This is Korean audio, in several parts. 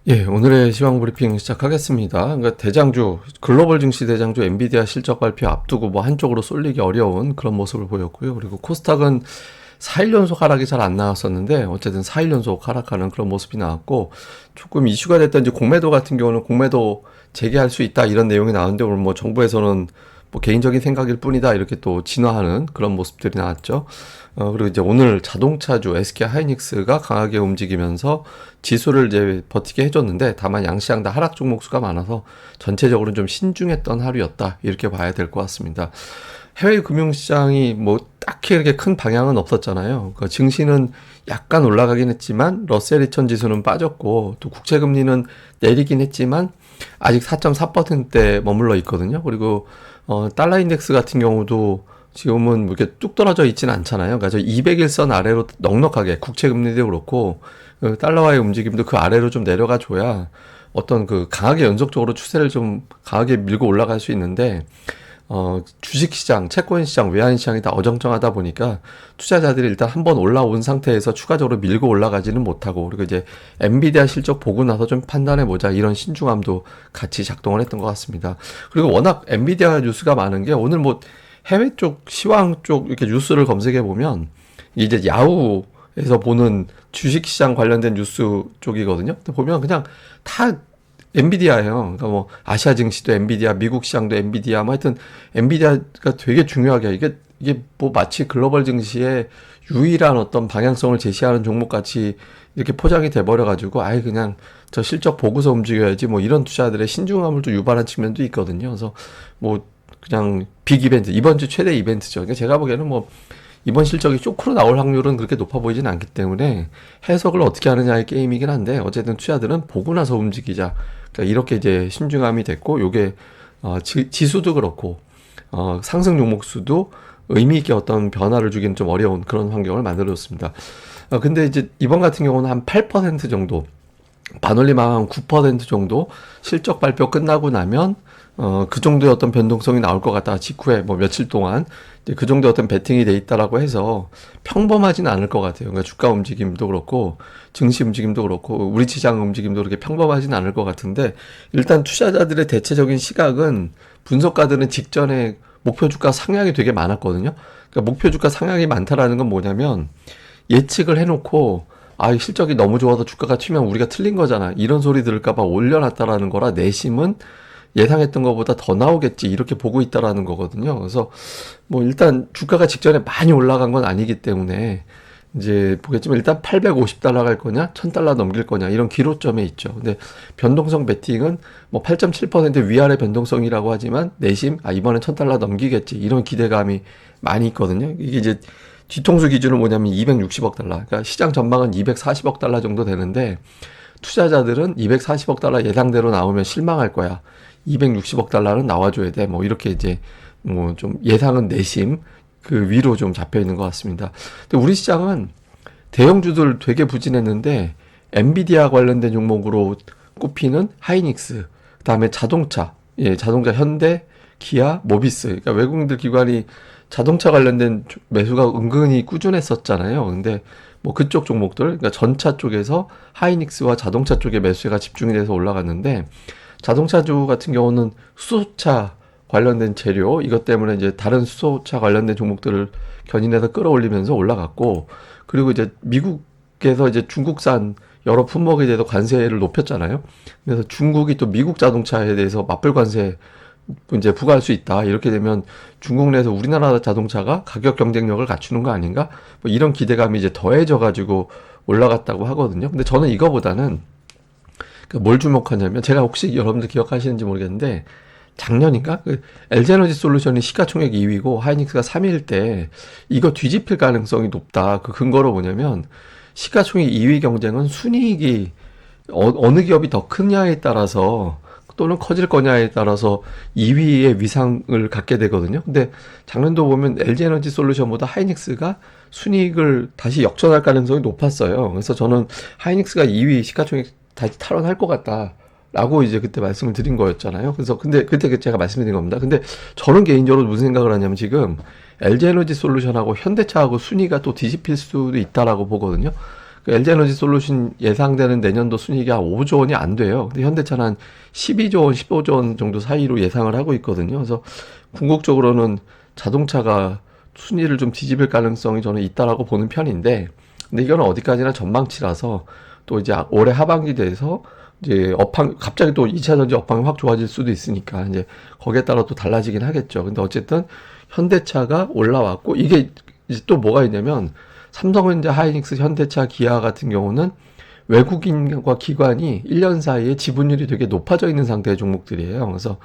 예, 오늘의 시황 브리핑 시작하겠습니다. 그러니까 대장주, 글로벌 증시 대장주 엔비디아 실적 발표 앞두고 뭐 한쪽으로 쏠리기 어려운 그런 모습을 보였고요. 그리고 코스닥은 4일 연속 하락이 잘 안 나왔었는데 어쨌든 4일 연속 하락하는 그런 모습이 나왔고, 조금 이슈가 됐던 이제 공매도 같은 경우는 공매도 재개할 수 있다 이런 내용이 나왔는데, 오늘 뭐 정부에서는 뭐 개인적인 생각일 뿐이다 이렇게 또 진화하는 그런 모습들이 나왔죠. 그리고 이제 오늘 자동차주 SK 하이닉스가 강하게 움직이면서 지수를 이제 버티게 해줬는데, 다만 양시장 다 하락 종목 수가 많아서 전체적으로는 좀 신중했던 하루였다 이렇게 봐야 될 것 같습니다. 해외 금융시장이 뭐 딱히 이렇게 큰 방향은 없었잖아요. 그러니까 증시는 약간 올라가긴 했지만 러셀 2000 지수는 빠졌고, 또 국채금리는 내리긴 했지만 아직 4.4%대 머물러 있거든요. 그리고 달러 인덱스 같은 경우도 지금은 뭐 이렇게 뚝 떨어져 있지는 않잖아요. 그러니까 저 200일선 아래로 넉넉하게 국채금리도 그렇고 달러와의 움직임도 그 아래로 좀 내려가 줘야 어떤 그 강하게 연속적으로 추세를 좀 강하게 밀고 올라갈 수 있는데, 주식시장, 채권시장, 외환시장이 다 어정쩡하다 보니까 투자자들이 일단 한번 올라온 상태에서 추가적으로 밀고 올라가지는 못하고, 그리고 이제 엔비디아 실적 보고 나서 좀 판단해보자 이런 신중함도 같이 작동을 했던 것 같습니다. 그리고 워낙 엔비디아 뉴스가 많은 게, 오늘 뭐 해외 쪽, 시황 쪽 이렇게 뉴스를 검색해 보면 이제 야후에서 보는 주식시장 관련된 뉴스 쪽이거든요. 근데 보면 그냥 다 엔비디아예요. 그러니까 뭐 아시아 증시도 엔비디아, 미국 시장도 엔비디아, 뭐 하여튼 엔비디아가 되게 중요하게, 이게 뭐 마치 글로벌 증시의 유일한 어떤 방향성을 제시하는 종목 같이 이렇게 포장이 돼 버려 가지고, 아예 그냥 저 실적 보고서 움직여야지 뭐 이런 투자들의 신중함을 또 유발한 측면도 있거든요. 그래서 뭐 그냥 빅 이벤트, 이번 주 최대 이벤트죠. 그러니까 제가 보기에는 뭐 이번 실적이 쇼크로 나올 확률은 그렇게 높아 보이진 않기 때문에 해석을 어떻게 하느냐의 게임이긴 한데, 어쨌든 투자들은 보고 나서 움직이자, 그러니까 이렇게 이제 신중함이 됐고, 요게 지수도 그렇고 상승 종목 수도 의미 있게 어떤 변화를 주기는 좀 어려운 그런 환경을 만들어줬습니다. 근데 이제 이번 같은 경우는 한 8% 정도, 반올림 한 9% 정도 실적 발표 끝나고 나면 그 정도의 어떤 변동성이 나올 것 같다. 직후에 뭐 며칠 동안 이제 그 정도의 어떤 베팅이 돼 있다라고 해서 평범하진 않을 것 같아요. 그러니까 주가 움직임도 그렇고 증시 움직임도 그렇고 우리 시장 움직임도 그렇게 평범하진 않을 것 같은데, 일단 투자자들의 대체적인 시각은, 분석가들은 직전에 목표 주가 상향이 되게 많았거든요. 그러니까 목표 주가 상향이 많다라는 건 뭐냐면, 예측을 해놓고 아, 실적이 너무 좋아서 주가가 튀면 우리가 틀린 거잖아, 이런 소리 들을까봐 올려놨다라는 거라, 내심은 예상했던 것보다 더 나오겠지 이렇게 보고 있다라는 거거든요. 그래서 뭐 일단 주가가 직전에 많이 올라간 건 아니기 때문에 이제 보겠지만, 일단 850달러 갈 거냐 1000달러 넘길 거냐 이런 기로점에 있죠. 근데 변동성 베팅은 뭐 8.7% 위아래 변동성이라고 하지만 내심 이번엔 1000달러 넘기겠지 이런 기대감이 많이 있거든요. 이게 이제 뒤통수 기준은 뭐냐면 260억 달러. 그러니까 시장 전망은 240억 달러 정도 되는데, 투자자들은 240억 달러 예상대로 나오면 실망할 거야, 260억 달러는 나와줘야 돼, 뭐 이렇게 이제 뭐 좀 예상은 내심 그 위로 좀 잡혀 있는 것 같습니다. 근데 우리 시장은 대형주들 되게 부진했는데, 엔비디아 관련된 종목으로 꼽히는 하이닉스, 그다음에 자동차, 자동차 현대, 기아, 모비스, 그러니까 외국인들 기관이 자동차 관련된 매수가 은근히 꾸준했었잖아요. 근데 뭐 그쪽 종목들, 그러니까 전차 쪽에서 하이닉스와 자동차 쪽에 매수가 집중이 돼서 올라갔는데, 자동차주 같은 경우는 수소차 관련된 재료, 이것 때문에 이제 다른 수소차 관련된 종목들을 견인해서 끌어올리면서 올라갔고, 그리고 이제 미국에서 이제 중국산 여러 품목에 대해서 관세를 높였잖아요. 그래서 중국이 또 미국 자동차에 대해서 맞불 관세 이제 부과할 수 있다. 이렇게 되면 중국 내에서 우리나라 자동차가 가격 경쟁력을 갖추는 거 아닌가? 뭐 이런 기대감이 이제 더해져 가지고 올라갔다고 하거든요. 근데 저는 이거보다는 뭘 주목하냐면, 제가 혹시 여러분들 기억하시는지 모르겠는데, 작년인가 그 LG에너지 솔루션이 시가총액 2위고 하이닉스가 3위일 때 이거 뒤집힐 가능성이 높다. 그 근거로 뭐냐면, 시가총액 2위 경쟁은 순이익이 어느 기업이 더 크냐에 따라서 또는 커질 거냐에 따라서 2위의 위상을 갖게 되거든요. 근데 작년도 보면 LG에너지 솔루션보다 하이닉스가 순이익을 다시 역전할 가능성이 높았어요. 그래서 저는 하이닉스가 2위 시가총액 다시 탈환할 것 같다라고 이제 그때 말씀을 드린 거였잖아요. 그래서 근데 그때 제가 말씀드린 겁니다. 근데 저는 개인적으로 무슨 생각을 하냐면, 지금 LG에너지 솔루션하고 현대차하고 순위가 또 뒤집힐 수도 있다라고 보거든요. 그 LG에너지 솔루션 예상되는 내년도 순이익이 한 5조 원이 안 돼요. 근데 현대차는 한 12조 원, 15조 원 정도 사이로 예상을 하고 있거든요. 그래서 궁극적으로는 자동차가 순위를 좀 뒤집을 가능성이 저는 있다라고 보는 편인데, 근데 이거는 어디까지나 전망치라서 또 이제 올해 하반기 돼서 이제 갑자기 또 2차 전지 업황이 확 좋아질 수도 있으니까 이제 거기에 따라 또 달라지긴 하겠죠. 근데 어쨌든 현대차가 올라왔고, 이게 이제 또 뭐가 있냐면 삼성전자, 하이닉스, 현대차, 기아 같은 경우는 외국인과 기관이 1년 사이에 지분율이 되게 높아져 있는 상태의 종목들이에요. 그래서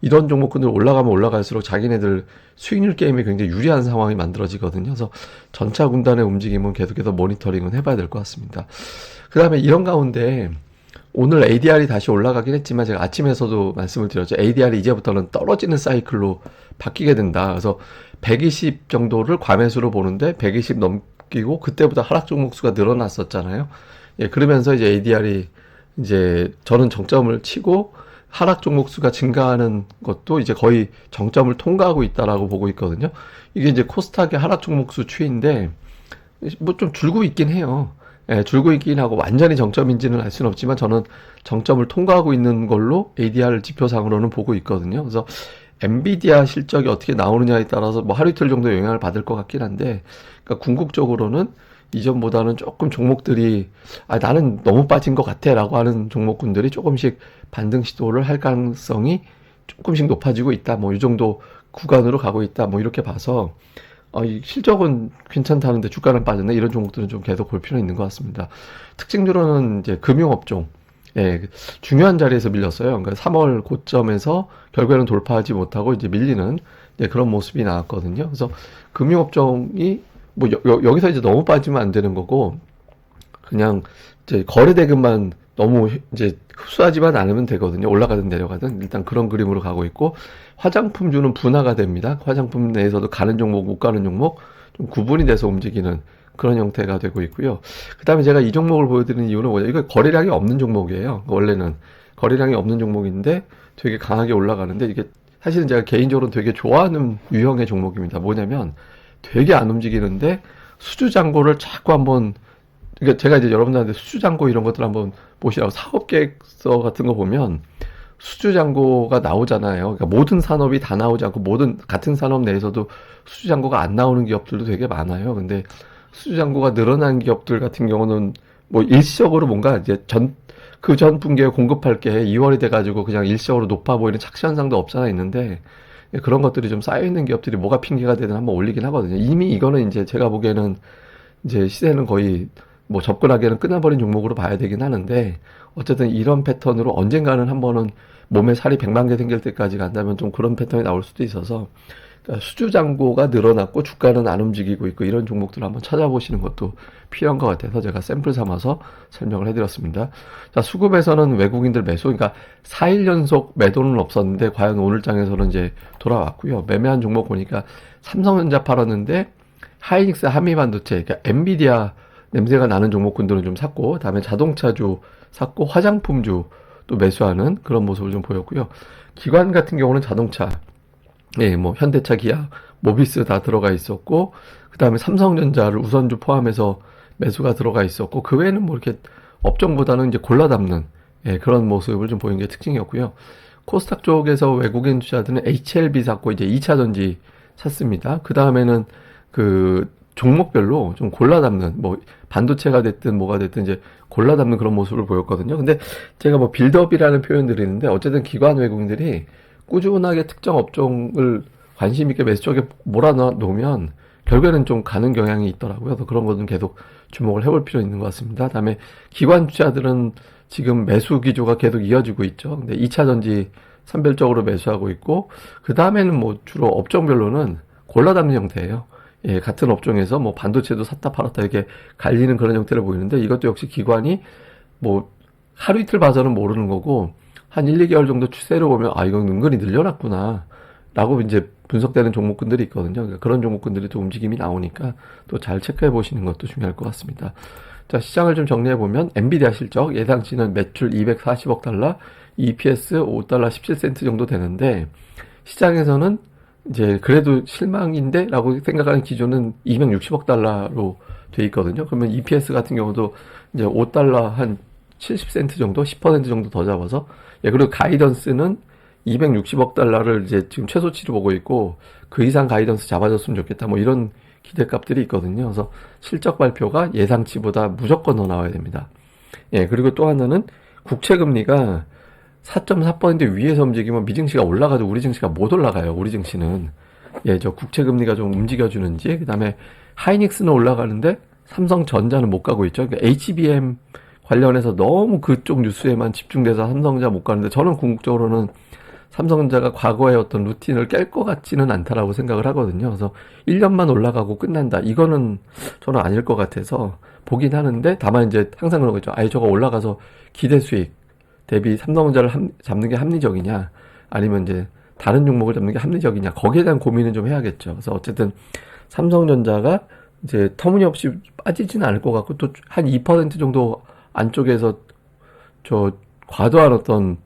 이런 종목군들 올라가면 올라갈수록 자기네들 수익률 게임에 굉장히 유리한 상황이 만들어지거든요. 그래서 전차 군단의 움직임은 계속해서 모니터링은 해봐야 될 것 같습니다. 그 다음에 이런 가운데 오늘 ADR이 다시 올라가긴 했지만 제가 아침에서도 말씀을 드렸죠. ADR이 이제부터는 떨어지는 사이클로 바뀌게 된다. 그래서 120 정도를 과매수로 보는데 120 넘기고 그때보다 하락 종목 수가 늘어났었잖아요. 예, 그러면서 이제 ADR이 이제 저는 정점을 치고 하락 종목 수가 증가하는 것도 이제 거의 정점을 통과하고 있다라고 보고 있거든요. 이게 이제 코스닥의 하락 종목 수 추이인데 뭐 좀 줄고 있긴 해요. 예, 줄고 있긴 하고 완전히 정점인지는 알 수는 없지만 저는 정점을 통과하고 있는 걸로 ADR 지표상으로는 보고 있거든요. 그래서 엔비디아 실적이 어떻게 나오느냐에 따라서 뭐 하루 이틀 정도 영향을 받을 것 같긴 한데, 그러니까 궁극적으로는 이전보다는 조금 종목들이 나는 너무 빠진 것 같아 라고 하는 종목군들이 조금씩 반등 시도를 할 가능성이 조금씩 높아지고 있다. 뭐 이 정도 구간으로 가고 있다. 뭐 이렇게 봐서 이 실적은 괜찮다는데 주가는 빠졌네. 이런 종목들은 좀 계속 볼 필요는 있는 것 같습니다. 특징적으로는 이제 금융업종, 예, 중요한 자리에서 밀렸어요. 그러니까 3월 고점에서 결국에는 돌파하지 못하고 이제 밀리는 그런 모습이 나왔거든요. 그래서 금융업종이 뭐 여기서 이제 너무 빠지면 안 되는 거고, 그냥 이제 거래대금만 너무 이제 흡수하지만 않으면 되거든요. 올라가든 내려가든 일단 그런 그림으로 가고 있고, 화장품주는 분화가 됩니다. 화장품 내에서도 가는 종목, 못 가는 종목 좀 구분이 돼서 움직이는 그런 형태가 되고 있고요. 그 다음에 제가 이 종목을 보여드리는 이유는 뭐냐, 이거 거래량이 없는 종목이에요. 원래는 거래량이 없는 종목인데 되게 강하게 올라가는데, 이게 사실은 제가 개인적으로 되게 좋아하는 유형의 종목입니다. 뭐냐면 되게 안 움직이는데 수주잔고를 자꾸 한번, 그러니까 제가 이제 여러분들한테 수주잔고 이런 것들 한번 보시라고, 사업계획서 같은 거 보면 수주잔고가 나오잖아요. 그러니까 모든 산업이 다 나오지 않고 모든 같은 산업 내에서도 수주잔고가 안 나오는 기업들도 되게 많아요. 근데 수주잔고가 늘어난 기업들 같은 경우는 뭐 일시적으로 뭔가 이제 그 전 분기에 공급할 게 2월이 돼가지고 그냥 일시적으로 높아 보이는 착시 현상도 없잖아 있는데, 그런 것들이 좀 쌓여있는 기업들이 뭐가 핑계가 되든 한번 올리긴 하거든요. 이미 이거는 이제 제가 보기에는 이제 시세는 거의 뭐 접근하기에는 끝나버린 종목으로 봐야 되긴 하는데, 어쨌든 이런 패턴으로 언젠가는 한 번은 몸에 살이 100만 개 생길 때까지 간다면 좀 그런 패턴이 나올 수도 있어서, 그러니까 수주잔고가 늘어났고 주가는 안 움직이고 있고 이런 종목들을 한번 찾아보시는 것도 필요한 것 같아서 제가 샘플 삼아서 설명을 해드렸습니다. 자, 수급에서는 외국인들 매수, 그러니까 4일 연속 매도는 없었는데 과연 오늘 장에서는 이제 돌아왔고요. 매매한 종목 보니까 삼성전자 팔았는데 하이닉스, 한미반도체, 그러니까 엔비디아 냄새가 나는 종목군들은 좀 샀고, 다음에 자동차주 샀고, 화장품주 또 매수하는 그런 모습을 좀 보였고요. 기관 같은 경우는 자동차, 예, 뭐 현대차, 기아, 모비스 다 들어가 있었고, 그 다음에 삼성전자를 우선주 포함해서 매수가 들어가 있었고, 그 외에는 뭐 이렇게 업종보다는 이제 골라 담는 그런 모습을 좀 보이는 게 특징이었고요. 코스닥 쪽에서 외국인 투자들은 HLB 샀고 이제 2차 전지 샀습니다. 그 다음에는 그 종목별로 좀 골라 담는, 뭐 반도체가 됐든 뭐가 됐든 이제 골라 담는 그런 모습을 보였거든요. 근데 제가 뭐 빌드업이라는 표현들이 있는데, 어쨌든 기관 외국인들이 꾸준하게 특정 업종을 관심 있게 매수 쪽에 몰아놓으면 결국에는 좀 가는 경향이 있더라고요. 그래서 그런 것은 계속 주목을 해볼 필요 있는 것 같습니다. 다음에 기관 투자들은 지금 매수 기조가 계속 이어지고 있죠. 근데 2차 전지 산별적으로 매수하고 있고, 그 다음에는 뭐 주로 업종별로는 골라 담는 형태예요. 예, 같은 업종에서 뭐 반도체도 샀다 팔았다 이렇게 갈리는 그런 형태를 보이는데, 이것도 역시 기관이 뭐 하루 이틀 봐서는 모르는 거고, 한 1, 2개월 정도 추세로 보면 이건 은근히 늘려놨구나 라고 이제 분석되는 종목군들이 있거든요. 그러니까 그런 종목군들이 또 움직임이 나오니까 또 잘 체크해 보시는 것도 중요할 것 같습니다. 자, 시장을 좀 정리해 보면 엔비디아 실적 예상치는 매출 240억 달러, EPS $5.17 정도 되는데, 시장에서는 이제 그래도 실망인데라고 생각하는 기준은 260억 달러로 돼 있거든요. 그러면 EPS 같은 경우도 이제 5달러 한 70센트 정도, 10% 정도 더 잡아서, 예, 그리고 가이던스는 260억 달러를 이제 지금 최소치로 보고 있고, 그 이상 가이던스 잡아줬으면 좋겠다. 뭐 이런 기대값들이 있거든요. 그래서 실적 발표가 예상치보다 무조건 더 나와야 됩니다. 예, 그리고 또 하나는 국채 금리가 4.4% 위에서 움직이면 미증시가 올라가도 우리 증시가 못 올라가요. 우리 증시는. 예, 저 국채 금리가 좀 움직여주는지, 그 다음에 하이닉스는 올라가는데 삼성전자는 못 가고 있죠. 그러니까 HBM 관련해서 너무 그쪽 뉴스에만 집중돼서 삼성전자 못 가는데, 저는 궁극적으로는 삼성전자가 과거의 어떤 루틴을 깰 것 같지는 않다라고 생각을 하거든요. 그래서 1년만 올라가고 끝난다. 이거는 저는 아닐 것 같아서 보긴 하는데, 다만 이제 항상 그런 거죠. 아예 저거 올라가서 기대 수익 대비 삼성전자를 잡는 게 합리적이냐, 아니면 이제 다른 종목을 잡는 게 합리적이냐, 거기에 대한 고민은 좀 해야겠죠. 그래서 어쨌든 삼성전자가 이제 터무니없이 빠지지는 않을 것 같고, 또 한 2% 정도 안쪽에서 저 과도한 어떤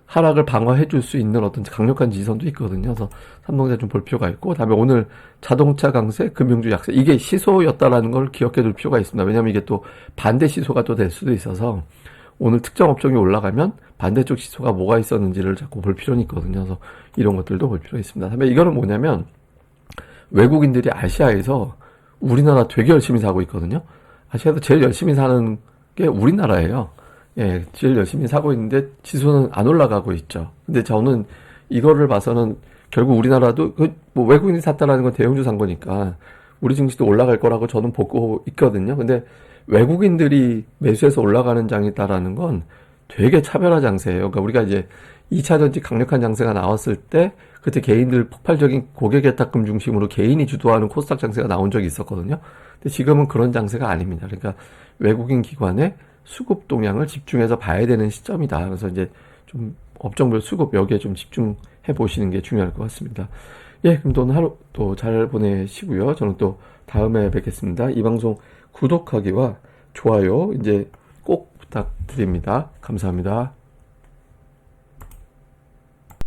하락을 방어해 줄 수 있는 어떤 강력한 지선도 있거든요. 그래서 삼성전자 좀 볼 필요가 있고, 다음에 오늘 자동차 강세, 금융주 약세, 이게 시소였다라는 걸 기억해 둘 필요가 있습니다. 왜냐하면 이게 또 반대 시소가 또 될 수도 있어서, 오늘 특정 업종이 올라가면 반대쪽 시소가 뭐가 있었는지를 자꾸 볼 필요는 있거든요. 그래서 이런 것들도 볼 필요가 있습니다. 다음에 이거는 뭐냐면, 외국인들이 아시아에서 우리나라 되게 열심히 사고 있거든요. 아시아에서 제일 열심히 사는 게 우리나라예요. 예, 제일 열심히 사고 있는데 지수는 안 올라가고 있죠. 근데 저는 이거를 봐서는 결국 우리나라도 뭐 외국인이 샀다라는 건 대형주 산 거니까 우리 증시도 올라갈 거라고 저는 보고 있거든요. 근데 외국인들이 매수해서 올라가는 장이다라는 건 되게 차별화 장세예요. 그러니까 우리가 이제 2차전지 강력한 장세가 나왔을 때 그때 개인들 폭발적인 고객 예탁금 중심으로 개인이 주도하는 코스닥 장세가 나온 적이 있었거든요. 근데 지금은 그런 장세가 아닙니다. 그러니까 외국인 기관의 수급 동향을 집중해서 봐야 되는 시점이다. 그래서 이제 좀 업종별 수급 여기에 좀 집중해 보시는 게 중요할 것 같습니다. 예, 그럼 또 오늘 하루 또 잘 보내시고요. 저는 또 다음에 뵙겠습니다. 이 방송 구독하기와 좋아요 이제 꼭 부탁드립니다. 감사합니다.